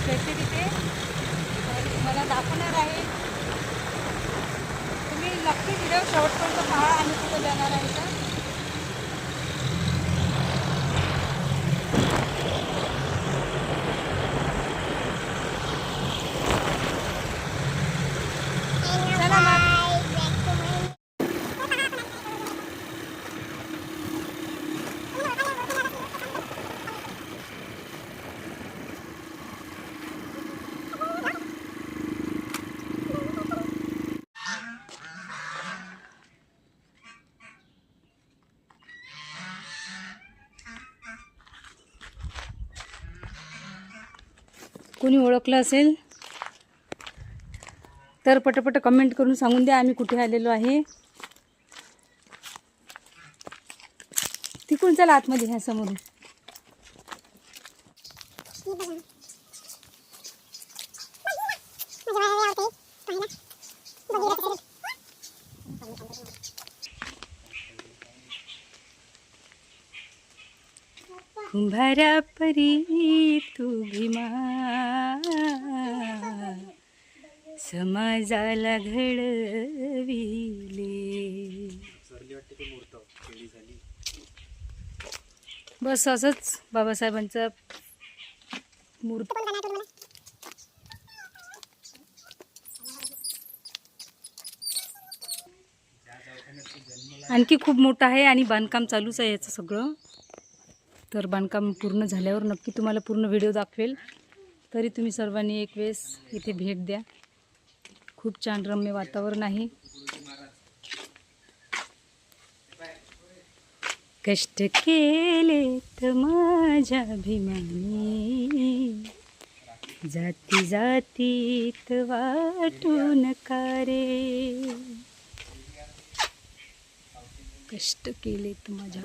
भेटते तिथे तर तुम्हाला दाखवणार आहे. तुम्ही नक्की व्हिडिओ शेवटपर्यंत पहा आणि कुठे जाणार आहे का. कोणी ओळखलं असेल तर पटपट कमेंट करून सांगून द्या आम्ही कुठे आलेलो आहे. तिकडून चला आतमध्ये ह्या समोरून. कुंभारा परी तू भीमा समाजाला घडविले. बस असंच बाबासाहेबांचा मूर्ती आणखी खूप मोठं आहे आणि बांधकाम चालूच आहे याचं सगळं. तर बांधकाम पूर्ण झाल्यावर नक्की तुम्हाला पूर्ण व्हिडिओ दाखवेल. तरी तुम्ही सर्वांनी एक वेळेस इथे भेट द्या. खूप छान रम्य वातावरण आहे. कष्ट केले तर माझ्या भीमानी जाती जातीत वाटू नका रे. कष्ट केले तर माझ्या.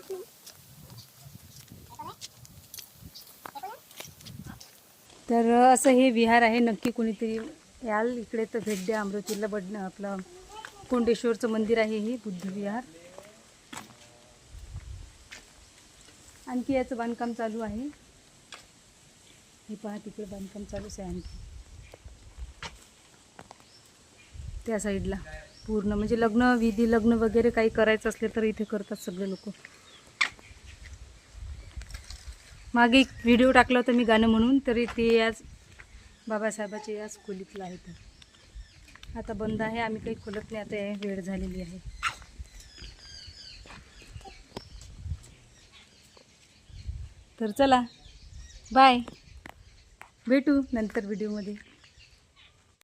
तर असं हे विहार आहे. नक्की कोणीतरी याल इकडे तर भेट द्या. अमरावतीला आपलं कोंडेश्वरचं मंदिर आहे हे बुद्ध विहार. आणखी याचं बांधकाम चालू आहे. हे पहा तिकडे बांधकाम चालूच आहे. आणखी त्या साईडला पूर्ण म्हणजे लग्न वगैरे काही करायचं असले तर इथे करतात सगळे लोक. मागे एक व्हिडिओ टाकला होता मी गाणं म्हणून, तरी ते याच बाबासाहेबाच्या याच खोलीतलं आहे. तर आता बंद आहे. आम्ही काही खोलत नाही आता, वेळ झालेली आहे. तर चला बाय, भेटू नंतर व्हिडिओमध्ये.